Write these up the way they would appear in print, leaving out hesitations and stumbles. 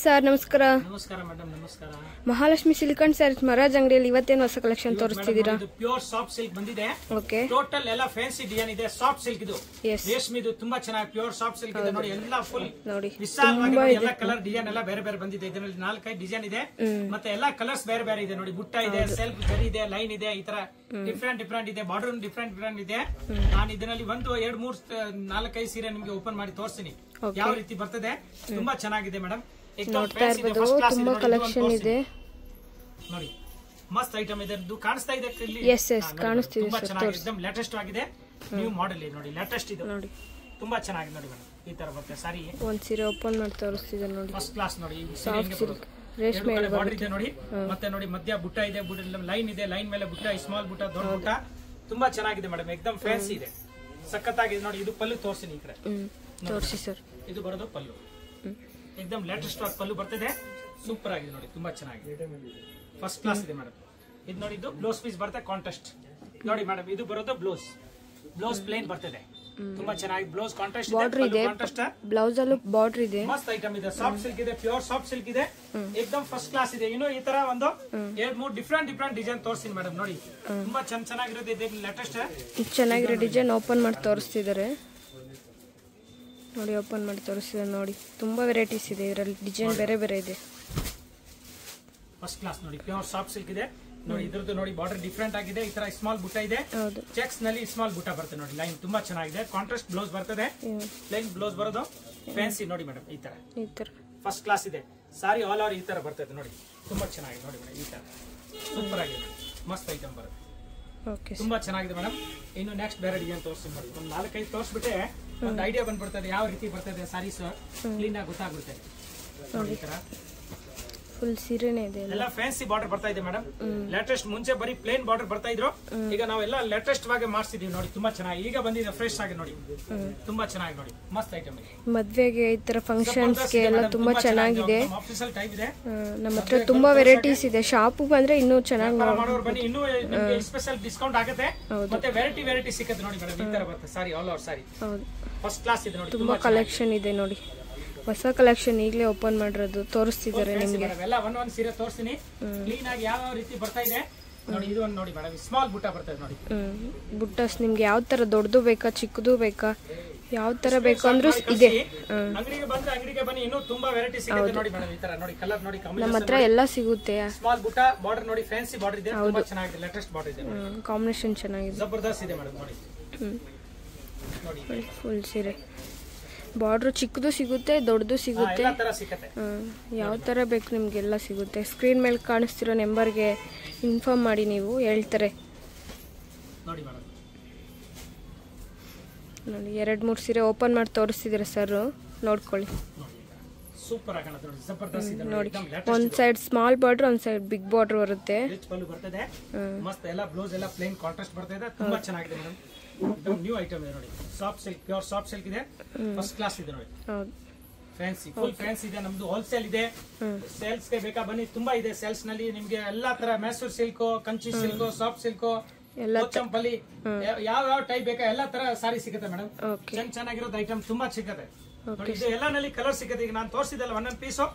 Sir, ನಮಸ್ಕಾರ. ನಮಸ್ಕಾರ madam, ನಮಸ್ಕಾರ. ಮಹಾಲಕ್ಷ್ಮಿ ಸಿಲ್ಕನ್ ಸ್ಯಾರೀಸ್ ಮಹಾರಾಜ್ ಅಂಗಡಿಯಲ್ಲಿ ಇವತ್ತೇನು ಹೊಸ ಕಲೆಕ್ಷನ್ ತೋರಿಸ್ತಿದ್ದೀರಾ? ಇದು ಪ್ಯೂರ್ ಸಾಫ್ಟ್ ಸಿಲ್ಕ್ ಬಂದಿದೆ. ಓಕೆ, ಟೋಟಲ್ ಎಲ್ಲ ಫ್ಯಾನ್ಸಿ ಡಿಸೈನ್ ಇದೆ. ಸಾಫ್ಟ್ ಸಿಲ್ಕ್ ಇದು, ರೇಷ್ಮೆ ಇದು, ತುಂಬಾ ಚೆನ್ನಾಗಿ ಪ್ಯೂರ್ ಸಾಫ್ಟ್ ಸಿಲ್ಕ್ ಇದೆ. ನೋಡಿ ಎಲ್ಲ ಫುಲ್ ನೋಡಿ ವಿಶಾಲವಾಗಿ ಎಲ್ಲ ಕಲರ್ ಡಿಸೈನ್ ಎಲ್ಲ ಬೇರೆ ಬೇರೆ ಬಂದಿದೆ. ಇದರಲ್ಲಿ 4-5 ಡಿಸೈನ್ ಇದೆ, ಮತ್ತೆ ಎಲ್ಲಾ ಕಲರ್ಸ್ ಬೇರೆ ಬೇರೆ ಇದೆ. ನೋಡಿ ಬುಟ್ಟ ಇದೆ, ಸೆಲ್ಫ್ ಜರಿ ಇದೆ, ಲೈನ್ ಇದೆ, ಈ ತರ ಡಿಫ್ರೆಂಟ್ ಇದೆ. ಬಾರ್ಡರ್ ಡಿಫ್ರೆಂಟ್ ಇದೆ. ನಾನು ಇದರಲ್ಲಿ 1, 2, 3, 4-5 ಸೀರೆ ನಿಮ್ಗೆ ಓಪನ್ ಮಾಡಿ ತೋರಿಸ್ತೀನಿ ಯಾವ ರೀತಿ ಬರ್ತದೆ. ತುಂಬಾ ಚೆನ್ನಾಗಿದೆ ಮೇಡಮ್. ನೋಡ್ತಾ ಇರ್ಬೋದು, ತುಂಬಾ ಕಲೆಕ್ಷನ್ ಇದೆ. ನೋಡಿ ಮಸ್ತ್ ಐಟಮ್ ಇದೆ. ಇದು ಕಾಣಿಸ್ತಾ ಇದೆ ಇಲ್ಲಿ? ಎಸ್ ಕಾಣಿಸ್ತಿದೆ. ತುಂಬಾ ಚೆನ್ನಾಗಿದೆ, एकदम ಲೇಟೆಸ್ಟ್ ಆಗಿದೆ. ನ್ಯೂ ಮಾಡೆಲ್ ಇದೆ ನೋಡಿ, ಲೇಟೆಸ್ಟ್ ಇದು. ನೋಡಿ ತುಂಬಾ ಚೆನ್ನಾಗಿದೆ ನೋಡಿ ಮೇಡಮ್. ಈ ತರ ಬರುತ್ತೆ ಸಾರಿ. ಒಂದ್ ಸೀರೆ ಓಪನ್ ಮಾಡಿ ತೋರಿಸ್ತಿದೆ ನೋಡಿ, ಫಸ್ಟ್ ಕ್ಲಾಸ್ ನೋಡಿ. ಸಾಫ್ಟ್ ಸಿಲ್ಕ್ ರೇಷ್ಮೆ ಬಾರ್ಡರ್ ಇದೆ ನೋಡಿ, ಮತ್ತೆ ನೋಡಿ ಮಧ್ಯ ಬುಟ್ಟ ಇದೆ, ಲೈನ್ ಇದೆ, ಲೈನ್ ಮೇಲೆ ಬುಟ್ಟ, ಸ್ಮಾಲ್ ಬುಟ್ಟ, ದೊಡ್ಡ ಬುಟ್ಟ. ತುಂಬಾ ಚೆನ್ನಾಗಿದೆ ಮೇಡಮ್, एकदम ಫ್ಯಾನ್ಸಿ ಇದೆ, ಸಖತ್ತಾಗಿದೆ. ನೋಡಿ ಇದು ಪಲ್ಲು ತೋರಿಸ್ತೀನಿ ಈ ಕಡೆ. ತೋರಿಸಿ ಸರ್. ಇದು ಬರೋದು ಪಲ್ಲು, एकदम ಲೇಟೆಸ್ಟ್ ಆಗಿ ಪಲ್ಲು ಬರ್ತದೆ. ಸೂಪರ್ ಆಗಿದೆ ನೋಡಿ, ತುಂಬಾ ಚೆನ್ನಾಗಿದೆ, ಫಸ್ಟ್ ಕ್ಲಾಸ್ ಇದೆ ಮೇಡಮ್. ಇದು ನೋಡಿ, ಇದು ಬ್ಲೌಸ್ ಪೀಸ್ ಬರುತ್ತೆ ಕಾಂಟ್ರಾಸ್ಟ್. ನೋಡಿ ಮೇಡಮ್, ಇದು ಬರೋದು ಬ್ಲೌಸ್ ಪ್ಲೇನ್ ಬರ್ತದೆ. ತುಂಬಾ ಚೆನ್ನಾಗಿ ಬ್ಲೌಸ್ ಕಾಂಟ್ರಾಸ್ಟ್ ಇದೆ. ಬ್ಲೌಸ್ ಅಲ್ಲೂ ಬಾರ್ಡರ್ ಇದೆ. ಮಸ್ತ್ ಐಟಮ್ ಇದೆ. ಸಾಫ್ಟ್ ಸಿಲ್ಕ್ ಇದೆ, ಪ್ಯೂರ್ ಸಾಫ್ಟ್ ಸಿಲ್ಕ್ ಇದೆ, एकदम ಫಸ್ಟ್ ಕ್ಲಾಸ್ ಇದೆ. ಇನ್ನು ಈ ತರ ಒಂದು 2-3 ಡಿಫ್ರೆಂಟ್ ಡಿಸೈನ್ ತೋರಿಸ್ತೀನಿ ಮೇಡಮ್. ನೋಡಿ ತುಂಬಾ ಚೆನ್ನಾಗಿರೋದು ಇದೆ, ಲೇಟೆಸ್ಟ್ ಚೆನ್ನಾಗಿರೋ ಡಿಸೈನ್ ಓಪನ್ ಮಾಡಿ ತೋರಿಸ್ತಿದ್ದಾರೆ ನೋಡಿ. ಓಪನ್ ಮಾಡಿ ತೋರಿಸ್ತಿದ್ದಾರೆ ನೋಡಿ, ತುಂಬಾ ವೆರೈಟೀಸ್ ಇದೆ ಇದರಲ್ಲಿ, ಡಿಸೈನ್ ಬೇರೆ ಬೇರೆ ಇದೆ. ಫಸ್ಟ್ ಕ್ಲಾಸ್ ನೋಡಿ, ಪ್ಯೂರ್ ಸಾಫ್ಟ್ ಸಿಲ್ಕ್ ಇದೆ ನೋಡಿ. ಇದ್ರದ್ದು ನೋಡಿ ಬಾರ್ಡರ್ ಡಿಫ್ರೆಂಟ್ ಆಗಿದೆ. ಈ ತರ ಸ್ಮಾಲ್ ಬುಟ್ಟ ಇದೆ, ಚೆಕ್ಸ್ ನಲ್ಲಿ ಸ್ಮಾಲ್ ಬುಟ್ಟ ಬರ್ತದೆ ನೋಡಿ. ಲೈನ್ ತುಂಬಾ ಚೆನ್ನಾಗಿದೆ. ಕಾಂಟ್ರಾಸ್ಟ್ ಬ್ಲೌಸ್ ಬರ್ತದೆ, ಲೈನ್ ಬ್ಲೌಸ್ ಬರೋದು ಫ್ಯಾನ್ಸಿ ನೋಡಿ ಮೇಡಮ್. ಈ ತರ ಫಸ್ಟ್ ಕ್ಲಾಸ್ ಇದೆ. ಸಾರಿ ಆಲ್ ಓವರ್ ಈ ತರ ಬರ್ತದೆ ನೋಡಿ, ತುಂಬಾ ಚೆನ್ನಾಗಿದೆ ನೋಡಿ ಮೇಡಮ್. ಈ ತರ ಸೂಪರ್ ಆಗಿದೆ, ಮಸ್ತ್ ಐಟಮ್ ಬರುತ್ತೆ. ತುಂಬಾ ಚೆನ್ನಾಗಿದೆ ಮೇಡಮ್. ಇನ್ನು ನೆಕ್ಸ್ಟ್ ಬೇರೆ ಡಿಸೈನ್ ತೋರಿಸ್ತೀನಿ ನೋಡಿ. ಒಂದು 4-5 ತೋರಿಸ್ಬಿಟ್ಟೆ ಒಂದು ಐಡಿಯಾ ಬಂದ್ಬಿಡ್ತದೆ ಯಾವ ರೀತಿ ಬರ್ತದೆ ಸಾರೀಸ್, ಕ್ಲೀನ್ ಆಗಿ ಗೊತ್ತಾಗ್ಬಿಡುತ್ತೆ ನೋಡಿ. ಈ ತರ ಫುಲ್ ಸೀರೆನೇ ಇದೆ, ಎಲ್ಲ ಫ್ಯಾನ್ಸಿ ಬಾರ್ಡರ್ ಬರ್ತಾ ಇದೆ ಮೇಡಮ್. ಲೇಟೆಸ್ಟ್, ಮುಂಚೆ ಬರೀ ಪ್ಲೇನ್ ಬಾರ್ಡರ್ ಬರ್ತಾ ಇದ್ರು, ಈಗ ನಾವೆಲ್ಲ ಲೇಟೆಸ್ಟ್ ಆಗಿ ಮಾಡಿಸಿದೀವಿ ನೋಡಿ. ತುಂಬಾ ಚೆನ್ನಾಗಿ ಈಗ ಬಂದಿದೆ, ಫ್ರೆಶ್ ಆಗಿ ನೋಡಿ, ತುಂಬಾ ಚೆನ್ನಾಗಿ ನೋಡಿ, ಮಸ್ತ್ ಐಟಮ್ ಇದೆ. ಮದ್ವೆಗೆ ಈ ತರ ಫಂಕ್ಷನ್ಸ್ ಗೆ ಎಲ್ಲ ತುಂಬಾ ಚೆನ್ನಾಗಿದೆ. ಆಫೀಸಲ್ ಟೈಪ್ ಇದೆ. ನಮ್ಮ ಹತ್ರ ತುಂಬಾ ವೆರೈಟೀಸ್ ಇದೆ. ಶಾಪ್ ಬಂದ್ರೆ ಇನ್ನೂ ಚೆನ್ನಾಗಿ ಮಾಡೋರು ಬನ್ನಿ, ಇನ್ನೂ ನಿಮಗೆ ಸ್ಪೆಷಲ್ ಡಿಸ್ಕೌಂಟ್ ಆಗುತ್ತೆ, ಮತ್ತೆ ವೆರೈಟಿ ಸಿಗುತ್ತೆ ನೋಡಿ ಮೇಡಮ್. ಈ ತರ ಬರುತ್ತೆ ಸಾರಿ, ಆಲ್ ಓವರ್ ಸಾರಿ, ಫಸ್ಟ್ ಕ್ಲಾಸ್ ಇದೆ ನೋಡಿ. ತುಂಬಾ ಕಲೆಕ್ಷನ್ ಇದೆ ನೋಡಿ, ಹೊಸ ಕಲೆಕ್ಷನ್ ಈಗಲೇ ಓಪನ್ ಮಾಡಿರೋದು ತೋರಿಸ್ತಿದ್ದಾರೆ ನಿಮಗೆ. ಎಲ್ಲ ಒಂದ್ ಸೀರೆ ತೋರಿಸ್ತೀನಿ ಕ್ಲೀನ್ ಆಗಿ ಯಾವ ರೀತಿ ಬರ್ತಾ ಇದೆ ನೋಡಿ. ಇದು ಒಂದು ನೋಡಿ ಮೇಡಮ್, ಸ್ಮಾಲ್ ಬುಟ್ಟ ಬರ್ತದೆ ನೋಡಿ. ಬುಟ್ಟಸ್ ನಿಮ್ಗೆ ಯಾವ ತರ ದೊಡ್ಡದು ಬೇಕಾ ಚಿಕ್ಕದು ಬೇಕಾ, ಯಾವ ತರ ಬೇಕು ಅಂದ್ರೂ ಇದೆ. ಅಂಗಡಿಗೆ ಬಂದ್ರೆ ಅಂಗಡಿಗೆ ಬನ್ನಿ, ಇನ್ನೂ ತುಂಬಾ ವೆರೈಟಿ ಸಿಗುತ್ತೆ ನೋಡಿ ಮೇಡಮ್. ಈ ತರ ನೋಡಿ, ಕಲರ್ ನೋಡಿ, ನಮ್ಮ ಹತ್ರ ಎಲ್ಲ ಸಿಗುತ್ತೆ. ಸ್ಮಾಲ್ ಬುಟ್ಟ ಬಾರ್ಡರ್ ನೋಡಿ, ಫ್ಯಾನ್ಸಿ ಬಾರ್ಡರ್ ಇದೆ, ತುಂಬಾ ಚೆನ್ನಾಗಿದೆ, ಲೇಟೆಸ್ಟ್ ಬಾರ್ಡರ್ ಇದೆ, ಕಾಂಬಿನೇಷನ್ ಚೆನ್ನಾಗಿದೆ, ಜಬರ್ದಸ್ತ್ ಇದೆ ಮೇಡಮ್. ನೋಡಿ ನೋಡಿ ಫುಲ್ ಸೀರೆ ಬಾರ್ಡರ್ ಚಿಕ್ಕದು ಸಿಗುತ್ತೆ, ದೊಡ್ಡದು ಸಿಗುತ್ತೆ, ಯಾವ ತರ ಬೇಕು ನಿಮ್ಗೆಲ್ಲ ಸಿಗುತ್ತೆ. ಸ್ಕ್ರೀನ್ ಮೇಲೆ ಕಾಣಿಸ್ತಿರೋ ನಂಬರ್ಗೆ ಇನ್ಫಾರ್ಮ್ ಮಾಡಿ, ನೀವು ಹೇಳ್ತಾರೆ ನೋಡಿ ಮೇಡಮ್. ನೋಡಿ 2-3 ಸೀರೆ ಓಪನ್ ಮಾಡಿ ತೋರಿಸ್ತಿದ್ರೆ ಸರ್, ನೋಡ್ಕೊಳ್ಳಿ. ಸೂಪರ್ ಆಗಿ ಕಾಣುತ್ತೆ ನೋಡಿ, ಜಬರ್ದಸ್ತ್ ಇದೆ ನೋಡಿ. ಒಂದ್ ಸೈಡ್ ಸ್ಮಾಲ್ ಬಾರ್ಡರ್, ಒಂದ್ ಸೈಡ್ ಬಿಗ್ ಬಾರ್ಡರ್ ಬರುತ್ತೆ. ರಿಚ್ ಪಲ್ಲು ಬರ್ತದೆ, ಮಸ್ತ್. ಎಲ್ಲ ಬ್ಲೌಸ್ ಎಲ್ಲ ಪ್ಲೇನ್ ಕಾಂಟ್ರಾಸ್ಟ್ ಬರ್ತದೆ, ತುಂಬಾ ಚೆನ್ನಾಗಿದೆ ಮೇಡಮ್. ನ್ಯೂ ಐಟಮ್ ಇದೆ ನೋಡಿ, soft silk, pure soft silk ಇದೆ, ಫಸ್ಟ್ ಕ್ಲಾಸ್ ಇದೆ ನೋಡಿ. ಫ್ಯಾನ್ಸಿ, ಫುಲ್ ಫ್ಯಾನ್ಸಿ ಇದೆ. ನಮ್ದು ಹೋಲ್ಸೇಲ್ ಇದೆ, ಸೇಲ್ಸ್ ಗೆ ಬೇಕಾ ಬನ್ನಿ, ತುಂಬಾ ಇದೆ. ಸೇಲ್ಸ್ ನಲ್ಲಿ ನಿಮ್ಗೆ ಎಲ್ಲಾ ತರ Mysore silk, Kanchi silk, soft silk, ಚಂಪಲಿ, ಯಾವ ಟೈಪ್ ಬೇಕಾ ಎಲ್ಲಾ ತರ ಸಾರಿ ಸಿಗುತ್ತೆ ಮೇಡಮ್. ಚೆನ್ನಾಗಿರೋದು ಐಟಮ್ ತುಂಬಾ ಸಿಗುತ್ತೆ ನೋಡಿ. ಇದು ಎಲ್ಲ ನಲ್ಲಿ ಕಲರ್ ಸಿಗುತ್ತೆ. ಈಗ ನಾನು ತೋರಿಸಿದಲ್ಲ ಒಂದೊಂದು ಪೀಸು,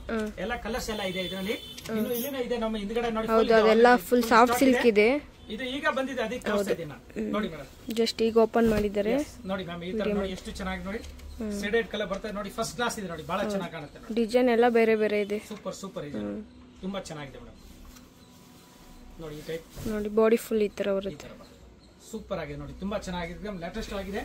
ಎಲ್ಲ ಕಲರ್ಸ್ ಎಲ್ಲ ಇದೆ ಇದರಲ್ಲಿ. ಇನ್ನು ಇಲ್ಲಿನೇ ಇದೆ ನಮ್ಮ ಹಿಂದ್ಗಡೆ ನೋಡಿ, ಅದೆಲ್ಲ ಫುಲ್ ಸಾಫ್ಟ್ ಸಿಲ್ಕ್ ಇದೆ. ಇದು ಈಗ ಬಂದಿದೆ, ಅದಕ್ಕೆ ತೋರಿಸ್ತಾ ಇದ್ದೀನಿ ನೋಡಿ ಮೇಡಮ್. ಜಸ್ಟ್ ಈಗ ಓಪನ್ ಮಾಡಿದ್ದಾರೆ ನೋಡಿ ಮ್ಯಾಮ್. ಈ ತರ ನೋಡಿ, ಎಷ್ಟು ಚೆನ್ನಾಗಿ ನೋಡಿ, ಶೇಡೆಡ್ ಕಲರ್ ಬರ್ತದೆ ನೋಡಿ, ಫಸ್ಟ್ ಕ್ಲಾಸ್ ಇದೆ ನೋಡಿ, ಬಹಳ ಚೆನ್ನಾಗಿ ಕಾಣುತ್ತೆ ನೋಡಿ. ಡಿಸೈನ್ ಎಲ್ಲ ಬೇರೆ ಬೇರೆ ಇದೆ, ಸೂಪರ್ ಇದೆ, ತುಂಬಾ ಚೆನ್ನಾಗಿದೆ ಮೇಡಮ್. ನೋಡಿ ಈ ಟೈಪ್ ನೋಡಿ, ಬಾಡಿ ಫುಲ್ ಈ ತರ ಬರುತ್ತೆ, ಸೂಪರ್ ಆಗಿದೆ ನೋಡಿ, ತುಂಬಾ ಚೆನ್ನಾಗಿದೆ, ಲೇಟೆಸ್ಟ್ ಆಗಿದೆ.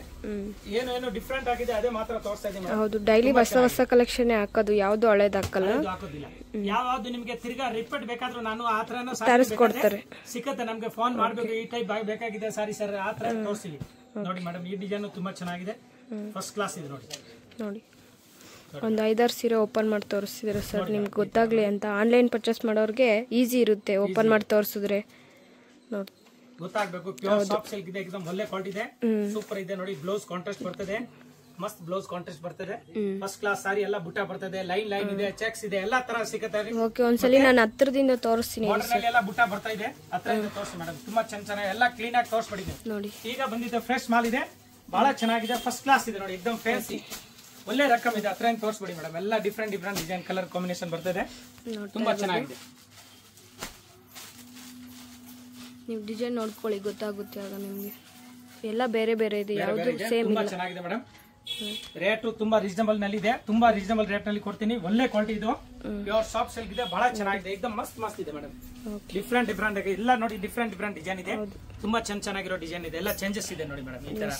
ಏನು ಡಿಫ್ರೆಂಟ್ ಆಗಿದೆ ಅದೇ ಮಾತ್ರ ತೋರಿಸ್ತಾ ಇದ್ದೀನಿ. ಹೌದು, ಡೈಲಿ ಹೊಸ ಕಲೆಕ್ಷನ್ ಹಾಕೋದು, ಯಾವ್ದು ಹಳೇದು ಹಾಕಲ್ಲ, ಹಾಕೋದಿಲ್ಲ. ಯಾವ್ದು ನಿಮ್ಗೆ ತಿರ್ಗಾ ರಿಪೀಟ್ ಬೇಕಾದ್ರೂ ನಾನು ಆ ತರ ತರಿಸ್ಕೊಡ್ತಾರೆ, ಸಿಕ್ಕತ್ತೆ. ನಮ್ಗೆ ಫೋನ್ ಮಾಡ್ಬೇಕು, ಈ ಟೈಪ್ ಬೇಕಾಗಿದೆ ಸಾರಿ ಸರ್, ಆ ತರ ತೋರಿಸ್ತೀವಿ ನೋಡಿ ಮೇಡಮ್. ಈ ಡಿಸೈನ್ ತುಂಬಾ ಚೆನ್ನಾಗಿದೆ, ಫಸ್ಟ್ ಕ್ಲಾಸ್ ಇದೆ ನೋಡಿ. ನೋಡಿ ಒಂದು 5-6 ಸೀರೆ ಓಪನ್ ಮಾಡಿ ತೋರಿಸ್ತಿದ್ದಾರೆ ಸರ್, ನಿಮ್ಗೆ ಗೊತ್ತಾಗ್ಲಿ ಅಂತ. ಆನ್ಲೈನ್ ಪರ್ಚೇಸ್ ಮಾಡೋರಿಗೆ ಈಸಿ ಇರುತ್ತೆ, ಓಪನ್ ಮಾಡಿ ತೋರಿಸಿದ್ರೆ ನೋಡಿ ಗೊತ್ತಾಗ್ಬೇಕು. ಪ್ಯೂರ್ ಸಾಫ್ಟ್ ಸಿಲ್ಕ್ ಇದೆ, एकदम ಒಳ್ಳೆ ಕ್ವಾಲಿಟಿ ಇದೆ, ಸೂಪರ್ ಇದೆ ನೋಡಿ. ಬ್ಲೌಸ್ ಕಾಂಟ್ರಾಸ್ಟ್ ಬರ್ತದೆ, ಮಸ್ತ್ ಬ್ಲೌಸ್ ಕಾಂಟ್ರಾಸ್ಟ್ ಬರ್ತದೆ, ಫಸ್ಟ್ ಕ್ಲಾಸ್ ಸಾರಿ. ಎಲ್ಲ ಬುಟ್ಟ ಬರ್ತದೆ, ಲೈನ್ ಇದೆ, ಚೆಕ್ಸ್ ಇದೆ, ಎಲ್ಲಾ ತರ ಸಿಗುತ್ತೆ. ಓಕೆ, ಒಂದ್ಸಲಿ ನಾನು ಹತ್ರದಿಂದ ತೋರಿಸ್ತೀನಿ. ಎಲ್ಲ ಬುಟ್ಟ ಬರ್ತಾ ಇದೆ, ಹತ್ರದಿಂದ ತೋರಿಸಿ ಮೇಡಮ್. ತುಂಬಾ ಚೆನ್ನಾಗಿ ಎಲ್ಲ ಕ್ಲೀನ್ ಆಗಿ ತೋರಿಸ್ಬಿಟ್ಟಿದೆ ನೋಡಿ. ಈಗ ಬಂದಿದ್ದ ಫ್ರೆಶ್ ಮಾಲ್ ಇದೆ, ಬಹಳ ಚೆನ್ನಾಗಿದೆ, ಫಸ್ಟ್ ಕ್ಲಾಸ್ ಇದೆ ನೋಡಿ, एकदम ಫ್ಯಾನ್ಸಿ. ಒಳ್ಳೆ ರಕಮ್ ಇದೆ. ಹತ್ರ ತೋರಿಸ್ಬಿಡಿ ಮೇಡಮ್. ಎಲ್ಲ ಡಿಫ್ರೆಂಟ್ ಡಿಸೈನ್ ಕಲರ್ ಕಾಂಬಿನೇಷನ್ ಬರ್ತದೆ. ತುಂಬಾ ಚೆನ್ನಾಗಿದೆ. ನೀವು ಡಿಸೈನ್ ನೋಡ್ಕೊಳ್ಳಿ, ಗೊತ್ತಾಗುತ್ತೆ ಆಗ ನಿಮ್ಗೆ. ಎಲ್ಲ ಬೇರೆ ಬೇರೆ ಇದೆ, ಯಾವುದು ಸೇಮ್ ತುಂಬಾ ಚೆನ್ನಾಗಿದೆ ಮೇಡಮ್. ರೇಟ್ ತುಂಬಾ ರೀಸನಬಲ್ ನಲ್ಲಿ ಇದೆ. ತುಂಬಾ ರೀಸನಬಲ್ ರೇಟ್ ನಲ್ಲಿ ಕೊಡ್ತೀನಿ. ಒಳ್ಳೆ ಕ್ವಾಲಿಟಿ ಇದು. ಪ್ಯೂರ್ ಸಾಫ್ಟ್ ಸಿಲ್ಕ್ ಇದೆ. ಬಹಳ ಚೆನ್ನಾಗಿದೆ. ಏಕದಮ್ ಮಸ್ತ್ ಇದೆ ಮೇಡಮ್. ಡಿಫ್ರೆಂಟ್ ಎಲ್ಲ ನೋಡಿ, ಡಿಫ್ರೆಂಟ್ ಡಿಸೈನ್ ಇದೆ. ತುಂಬಾ ಚೆನ್ನಾಗಿರೋ ಡಿಸೈನ್ ಇದೆ. ಎಲ್ಲ ಚೇಂಜಸ್ ಇದೆ ನೋಡಿ ಮೇಡಮ್. ಈ ತರ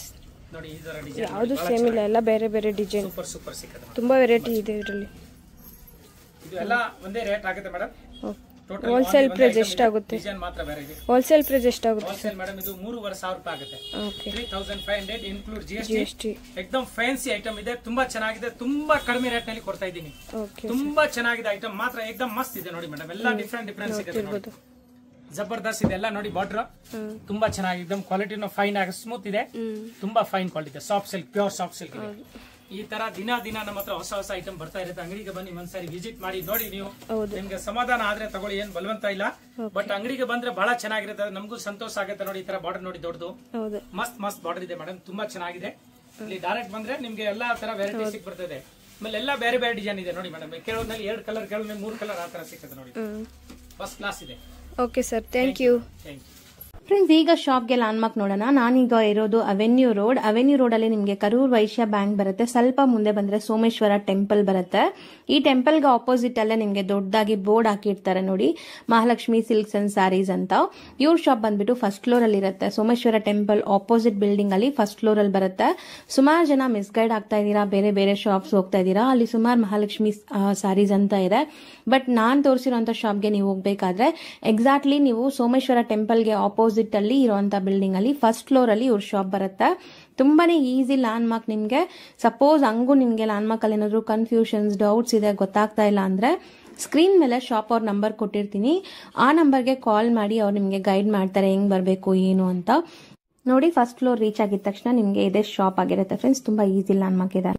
ನೋಡಿ, ಈ ತರ ಡಿಸೈನ್ ಯಾವುದು ಸೇಮ್ ಇಲ್ಲ, ಎಲ್ಲ ಬೇರೆ ಬೇರೆ ಡಿಸೈನ್. ಸೂಪರ್ ಸಿಕ್ಕದೆ. ತುಂಬಾ ವೆರೈಟಿ ಇದೆ ಇದರಲ್ಲಿ. ಇದು ಎಲ್ಲ ಒಂದೇ ರೇಟ್ ಆಗುತ್ತೆ ಮೇಡಮ್. ಹೋಲ್ಸೇಲ್ ಪ್ರೈಸ್ ಎಷ್ಟಾಗುತ್ತೆ? ಡಿಸೈನ್ ಮಾತ್ರ ಬೇರೆ ಇದೆ. ಹೋಲ್ಸೇಲ್ ಪ್ರೈಸ್ ಎಷ್ಟಾಗುತ್ತೆ? ಹೋಲ್ಸೇಲ್ ಮೇಡಮ್ ಇದು 3,500 ರೂಪಾಯಿ ಆಗುತ್ತೆ. Okay, 3,500 include GST. ಏಕದಮ್ ಫ್ಯಾನ್ಸಿ ಐಟಮ್ ಇದೆ. ತುಂಬಾ ಚೆನ್ನಾಗಿದೆ. ತುಂಬಾ ಕಡಿಮೆ ರೇಟ್ ನಲ್ಲಿ ಕೊಡ್ತಾ ಇದ್ದೀನಿ. ತುಂಬಾ ಚೆನ್ನಾಗಿದೆ ಐಟಮ್ ಮಾತ್ರ. ಏಕದಮ್ ಮಸ್ತ್ ಇದೆ ನೋಡಿ ಮೇಡಮ್. ಎಲ್ಲ ಡಿಫ್ರೆಂಟ್ ಸಿಗುತ್ತೆ. ಜಬರ್ದಸ್ತ್ ಇದೆ ಎಲ್ಲ ನೋಡಿ. ಬಾರ್ಡರ್ ತುಂಬಾ ಚೆನ್ನಾಗಿದೆ. ಕ್ವಾಲಿಟಿನೂ ಫೈನ್ ಆಗಿ ಸ್ಮೂತ್ ಇದೆ. ತುಂಬಾ fine quality. Soft silk, pure soft silk ಇದೆ. ಈ ತರ ದಿನ ನಮ್ಮ ಹತ್ರ ಹೊಸ ಐಟಮ್ ಬರ್ತಾ ಇರುತ್ತೆ. ಅಂಗಡಿಗೆ ಬನ್ನಿ, ಒಂದ್ಸಾರಿ ವಿಸಿಟ್ ಮಾಡಿ ನೋಡಿ. ನೀವು ನಿಮ್ಗೆ ಸಮಾಧಾನ ಆದ್ರೆ ತಗೊಳ್ಳಿ, ಏನ್ ಬಲವಂತ ಇಲ್ಲ. ಬಟ್ ಅಂಗಡಿಗೆ ಬಂದ್ರೆ ಬಹಳ ಚೆನ್ನಾಗಿರುತ್ತೆ. ನಮಗೂ ಸಂತೋಷ ಆಗುತ್ತೆ ನೋಡಿ. ಈ ತರ ಬಾರ್ಡರ್ ನೋಡಿ, ದೊಡ್ಡದು ಮಸ್ತ್ ಬಾರ್ಡರ್ ಇದೆ ಮೇಡಮ್. ತುಂಬಾ ಚೆನ್ನಾಗಿದೆ. ಇಲ್ಲಿ ಡೈರೆಕ್ಟ್ ಬಂದ್ರೆ ನಿಮ್ಗೆ ಎಲ್ಲಾ ತರ ವೆರೈಟಿ ಸಿಕ್ ಬರ್ತದೆ. ಆಮೇಲೆ ಎಲ್ಲ ಬೇರೆ ಬೇರೆ ಡಿಸೈನ್ ಇದೆ ನೋಡಿ ಮೇಡಮ್. ಕೆಲವೊಂದಲ್ಲಿ 2 ಕಲರ್, ಕೆಲವೊಂದು 3 ಕಲರ್ ಆ ತರ ಸಿಗ್ತದೆ ನೋಡಿ. ಫಸ್ಟ್ ಕ್ಲಾಸ್ ಇದೆ. Okay sir, thank you. Friends, ಈಗ ಶಾಪ್ಗೆ ಲ್ಯಾಂಡ್ಮಾರ್ಕ್ ನೋಡೋಣ. ನಾನೀಗ ಇರೋದು ಅವೆನ್ಯೂ ರೋಡ್ ಅಲ್ಲಿ ನಿಮಗೆ ಕರೂರ್ ವೈಶ್ಯ ಬ್ಯಾಂಕ್ ಬರುತ್ತೆ. ಸ್ವಲ್ಪ ಮುಂದೆ ಬಂದ್ರೆ ಸೋಮೇಶ್ವರ ಟೆಂಪಲ್ ಬರುತ್ತೆ. ಈ ಟೆಂಪಲ್ಗೆ ಆಪೋಸಿಟ್ ಅಲ್ಲೇ ನಿಮಗೆ ದೊಡ್ಡದಾಗಿ ಬೋರ್ಡ್ ಹಾಕಿರ್ತಾರೆ ನೋಡಿ, ಮಹಾಲಕ್ಷ್ಮಿ ಸಿಲ್ಕ್ಸ್ ಅಂಡ್ ಸ್ಯಾರೀಸ್ ಅಂತ. ಇವ್ರ ಶಾಪ್ ಬಂದ್ಬಿಟ್ಟು ಫಸ್ಟ್ ಫ್ಲೋರ್ ಅಲ್ಲಿ ಇರುತ್ತೆ. ಸೋಮೇಶ್ವರ ಟೆಂಪಲ್ ಆಪೋಸಿಟ್ ಬಿಲ್ಡಿಂಗ್ ಅಲ್ಲಿ ಫಸ್ಟ್ ಫ್ಲೋರ್ ಅಲ್ಲಿ ಬರುತ್ತೆ. ಸುಮಾರು ಜನ ಮಿಸ್ಗೈಡ್ ಆಗ್ತಾ ಇದ್ದೀರಾ, ಬೇರೆ ಬೇರೆ ಶಾಪ್ಸ್ ಹೋಗ್ತಾ ಇದ್ದೀರಾ. ಅಲ್ಲಿ ಸುಮಾರು ಮಹಾಲಕ್ಷ್ಮಿ ಸ್ಯಾರೀಸ್ ಅಂತ ಇದೆ. ಬಟ್ ನಾನ್ ತೋರಿಸಿರುವಂತ ಶಾಪ್ಗೆ ನೀವು ಹೋಗ್ಬೇಕಾದ್ರೆ ಎಕ್ಸಾಕ್ಟ್ಲಿ ನೀವು ಸೋಮೇಶ್ವರ ಟೆಂಪಲ್ಗೆ ಆಪೋಸಿಟ್ ಅಲ್ಲಿ ಇರುವಂತ ಬಿಲ್ಡಿಂಗ್ ಅಲ್ಲಿ ಫಸ್ಟ್ ಫ್ಲೋರ್ ಅಲ್ಲಿ ಇವ್ರ ಶಾಪ್ ಬರುತ್ತೆ. ತುಂಬಾನೇ ಈಸಿ ಲ್ಯಾಂಡ್ ಮಾರ್ಕ್. ನಿಮ್ಗೆ ಸಪೋಸ್ ಹಂಗೂ ನಿಮ್ಗೆ ಲ್ಯಾಂಡ್ ಮಾರ್ಕ್ ಅಲ್ಲಿ ಏನಾದ್ರು ಕನ್ಫ್ಯೂಷನ್ಸ್, ಡೌಟ್ಸ್ ಇದೆ, ಗೊತ್ತಾಗ್ತಾ ಇಲ್ಲ ಅಂದ್ರೆ ಸ್ಕ್ರೀನ್ ಮೇಲೆ ಶಾಪ್ ಅವ್ರ ನಂಬರ್ ಕೊಟ್ಟಿರ್ತೀನಿ. ಆ ನಂಬರ್ಗೆ ಕಾಲ್ ಮಾಡಿ ಅವ್ರು ನಿಮ್ಗೆ ಗೈಡ್ ಮಾಡ್ತಾರೆ ಹೆಂಗ್ ಬರ್ಬೇಕು ಏನು ಅಂತ. ನೋಡಿ, ಫಸ್ಟ್ ಫ್ಲೋರ್ ರೀಚ್ ಆಗಿದ ತಕ್ಷಣ ನಿಮ್ಗೆ ಇದೇ ಶಾಪ್ ಆಗಿರುತ್ತೆ ಫ್ರೆಂಡ್ಸ್. ತುಂಬಾ ಈಸಿ ಲ್ಯಾಂಡ್ ಮಾರ್ಕ್ ಇದೆ.